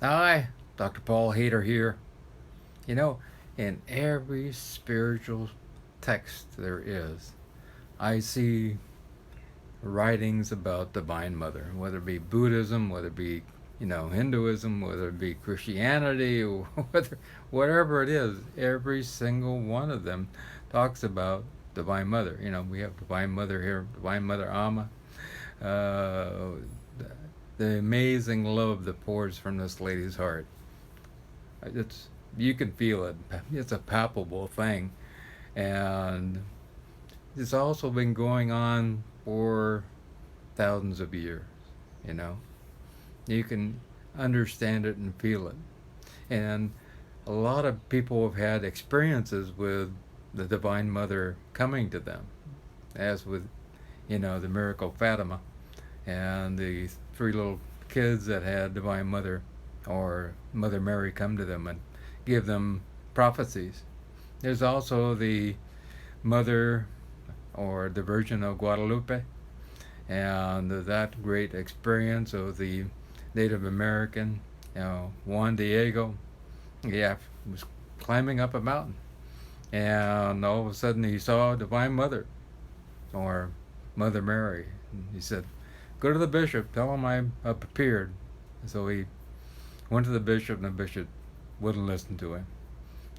Hi, Dr. Paul Haider here. You know, in every spiritual text there is, I see writings about Divine Mother, whether it be Buddhism, whether it be, Hinduism, whether it be Christianity, or whatever it is, every single one of them talks about Divine Mother. We have Divine Mother here, Divine Mother Amma, uh, the amazing love that pours from this lady's heart. It's You can feel it. It's a palpable thing, and it's also been going on for thousands of years. You know, you can understand it and feel it, and a lot of people have had experiences with the Divine Mother coming to them, as with the miracle Fatima and the three little kids that had Divine Mother or Mother Mary come to them and give them prophecies. There's also the Mother or the Virgin of Guadalupe and that great experience of the Native American, Juan Diego. Yeah, was climbing up a mountain, and all of a sudden he saw Divine Mother or Mother Mary. And he said, "Go to the bishop, tell him I'm appeared." So he went to the bishop, and the bishop wouldn't listen to him.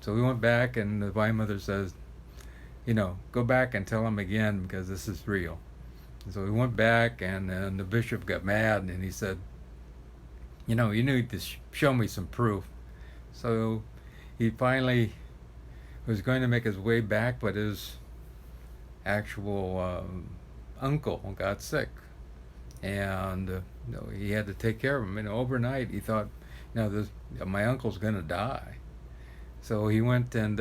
So we went back, and the Divine Mother says, go back and tell him again because this is real. And so we went back, and then the bishop got mad, and he said, you need to show me some proof. So he finally was going to make his way back, but his actual uncle got sick, and he had to take care of him. Overnight he thought, my uncle's going to die. So he went and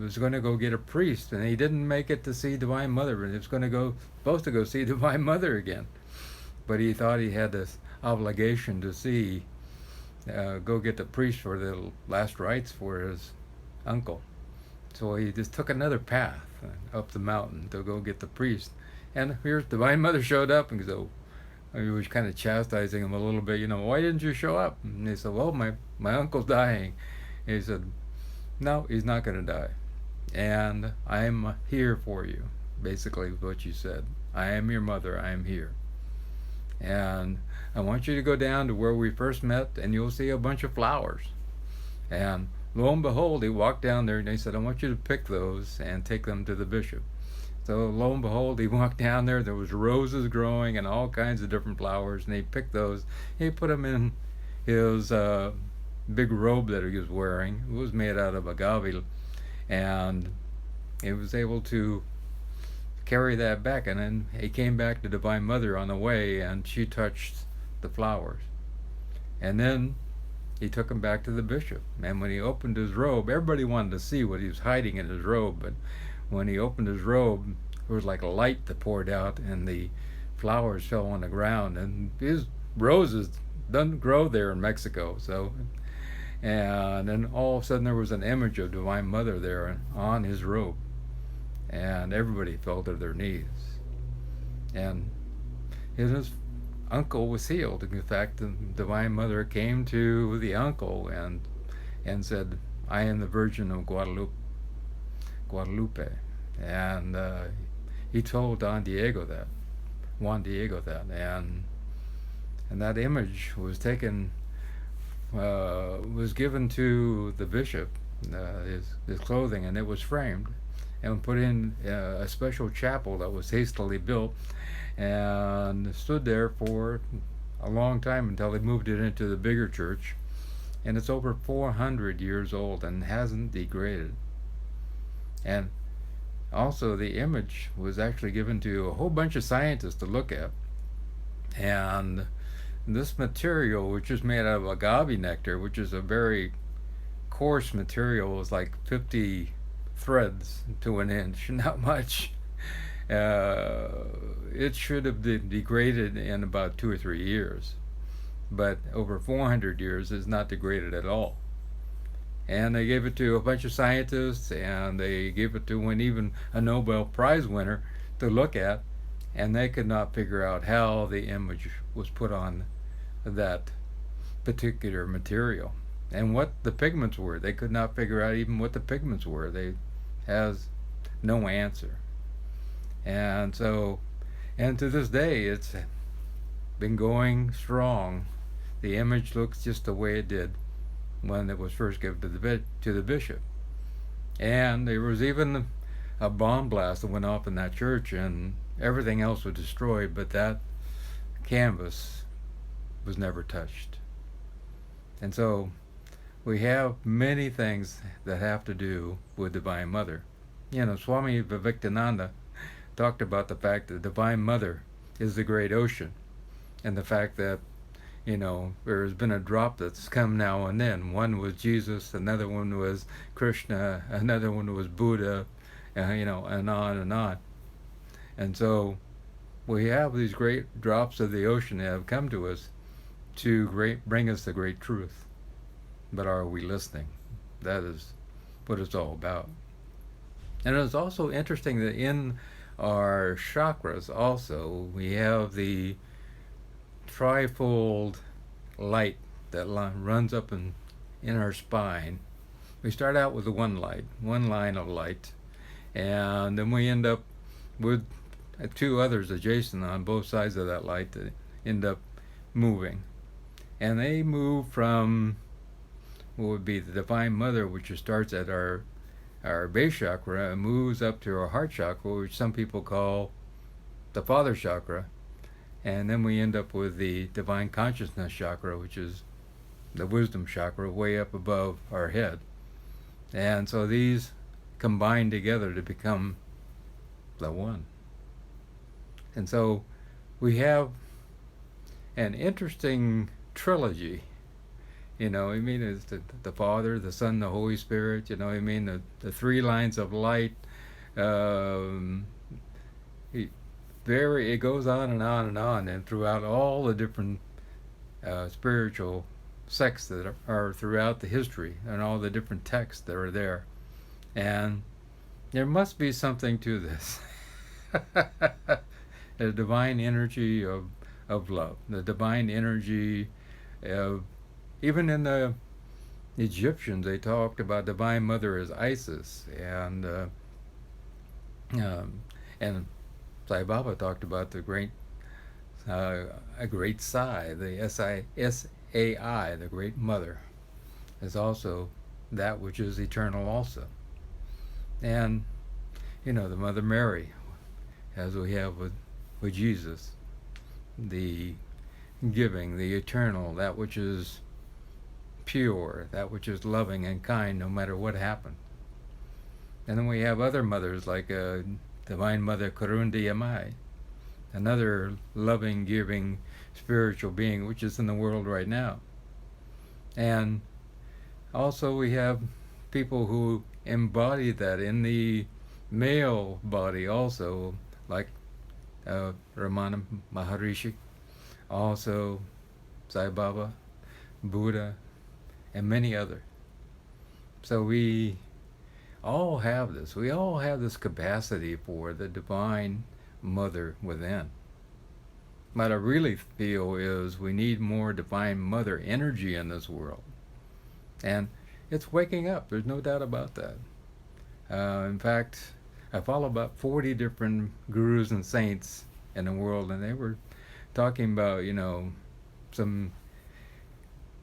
was going to go get a priest, and he didn't make it to see Divine Mother, and he was supposed to go see Divine Mother again. But he thought he had this obligation to go get the priest for the last rites for his uncle. So he just took another path up the mountain to go get the priest. And here's Divine Mother showed up, and so he was kind of chastising him a little bit. Why didn't you show up? And he said, well, my uncle's dying. And he said, no, he's not going to die. And I'm here for you, basically what you said. I am your mother. I am here. And I want you to go down to where we first met, and you'll see a bunch of flowers. And lo and behold, he walked down there, and he said, I want you to pick those and take them to the bishop. So lo and behold, he walked down there. There was roses growing and all kinds of different flowers, and he picked those. He put them in his big robe that he was wearing. It was made out of agave, and he was able to carry that back. And then he came back to Divine Mother on the way, and she touched the flowers. And then he took him back to the bishop. And when he opened his robe, everybody wanted to see what he was hiding in his robe, but when he opened his robe, there was like a light that poured out, and the flowers fell on the ground. And his roses doesn't grow there in Mexico, so. And then all of a sudden there was an image of Divine Mother there on his robe, and everybody fell to their knees. And his uncle was healed. In fact, the Divine Mother came to the uncle and said, I am the Virgin of Guadalupe. And he told Juan Diego that, and that image was taken, was given to the bishop, his clothing, and it was framed and put in a special chapel that was hastily built and stood there for a long time until they moved it into the bigger church. And it's over 400 years old and hasn't degraded. And also the image was actually given to a whole bunch of scientists to look at. And this material, which is made out of agave nectar, which is a very coarse material, is like 50 threads to an inch, not much. It should have been degraded in about 2 or 3 years, but over 400 years is not degraded at all. And they gave it to a bunch of scientists, and they gave it to even a Nobel Prize winner to look at, and they could not figure out how the image was put on that particular material. And what the pigments were, they could not figure out even what the pigments were. They has no answer. And so, and to this day, it's been going strong. The image looks just the way it did when it was first given to the bishop. And there was even a bomb blast that went off in that church, and everything else was destroyed, but that canvas was never touched. And so we have many things that have to do with Divine Mother. You know, Swami Vivekananda talked about the fact that Divine Mother is the great ocean, and the fact that, you know, there's been a drop that's come now and then. One was Jesus, another one was Krishna, another one was Buddha, you know, and on and on. And so we have these great drops of the ocean that have come to us to bring us the great truth. But are we listening? That is what it's all about. And it's also interesting that in our chakras also we have the trifold light that runs up in our spine. We start out with the one line of light, and then we end up with two others adjacent on both sides of that light that end up moving. And they move from what would be the Divine Mother, which starts at our base chakra, and moves up to our heart chakra, which some people call the Father chakra. And then we end up with the Divine Consciousness chakra, which is the Wisdom chakra, way up above our head. And so these combine together to become the one. And so we have an interesting trilogy. You know, I mean, it's the Father, the Son, the Holy Spirit. You know, I mean, the three lines of light. It goes on and on and on, and throughout all the different spiritual sects that are throughout the history, and all the different texts that are there. And there must be something to this. The divine energy of love, the divine energy of, even in the Egyptians, they talked about Divine Mother as Isis, and Sai Baba talked about the great, a great Sai, the S-I-S-A-I, the Great Mother, is also that which is eternal also. And, you know, the Mother Mary, as we have with Jesus, the giving, the eternal, that which is pure, that which is loving and kind no matter what happened. And then we have other mothers like Divine Mother Kurundi Amai, another loving, giving, spiritual being which is in the world right now. And also we have people who embody that in the male body also, like Ramana Maharishi, also Sai Baba, Buddha, and many others. So we all have this. We all have this capacity for the Divine Mother within. What I really feel is we need more Divine Mother energy in this world. And it's waking up. There's no doubt about that. In fact, I follow about 40 different gurus and saints in the world, and they were talking about, you know, some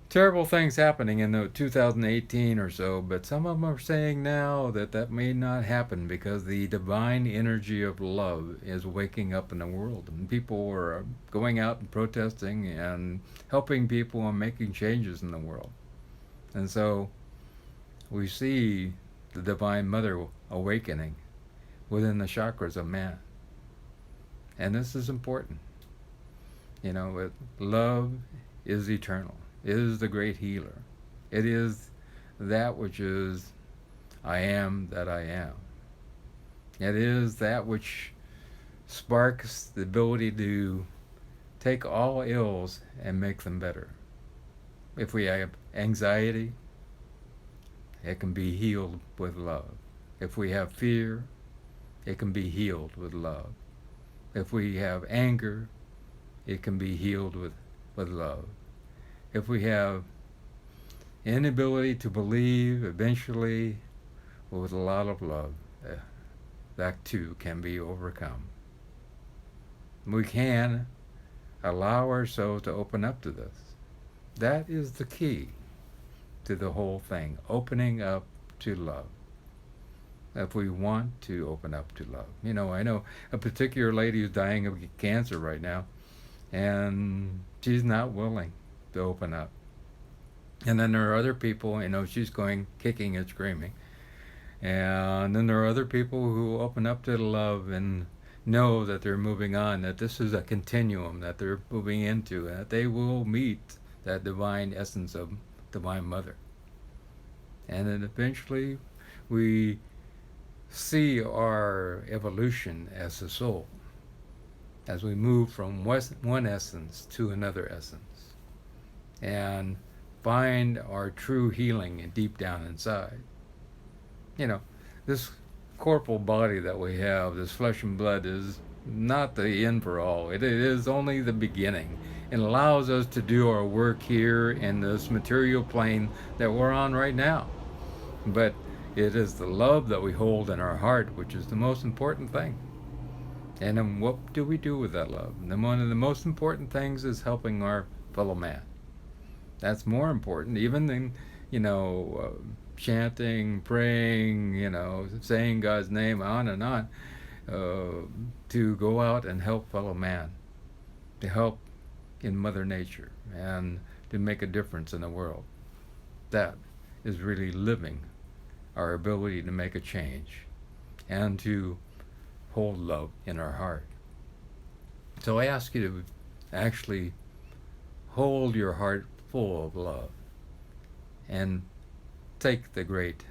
terrible things happening in 2018 or so, but some of them are saying now that may not happen because the divine energy of love is waking up in the world, and people are going out and protesting and helping people and making changes in the world. And so we see the Divine Mother awakening within the chakras of man. And this is important. You know, love is eternal. It is the great healer. It is that which is I am that I am. It is that which sparks the ability to take all ills and make them better. If we have anxiety, it can be healed with love. If we have fear, it can be healed with love. If we have anger, it can be healed with love. if we have inability to believe, eventually, with a lot of love, that too can be overcome. We can allow ourselves to open up to this. That is the key to the whole thing, opening up to love. If we want to open up to love. I know a particular lady who's dying of cancer right now, and she's not willing to open up. And then there are other people, she's going kicking and screaming. And then there are other people who open up to love and know that they're moving on, that this is a continuum that they're moving into, and that they will meet that divine essence of Divine Mother. And then eventually we see our evolution as a soul as we move from one essence to another essence and find our true healing deep down inside. This corporal body that we have, this flesh and blood, is not the end for all. It is only the beginning. It allows us to do our work here in this material plane that we're on right now. But it is the love that we hold in our heart which is the most important thing. And then what do we do with that love? And then one of the most important things is helping our fellow man. That's more important even than, chanting, praying, saying God's name on and on, to go out and help fellow man, to help in Mother Nature, and to make a difference in the world. That is really living our ability to make a change and to hold love in our heart. So I ask you to actually hold your heart full of love and take the great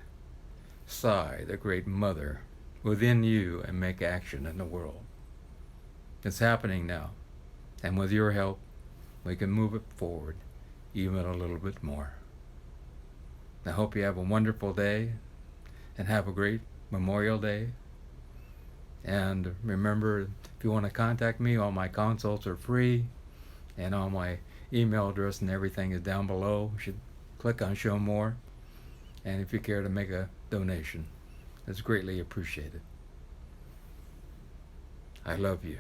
sigh, the great mother within you, and make action in the world. It's happening now. And with your help, we can move it forward even a little bit more. I hope you have a wonderful day and have a great Memorial Day. And remember, if you want to contact me, all my consults are free, and all my email address and everything is down below. You should click on Show More. And if you care to make a donation, it's greatly appreciated. I love you.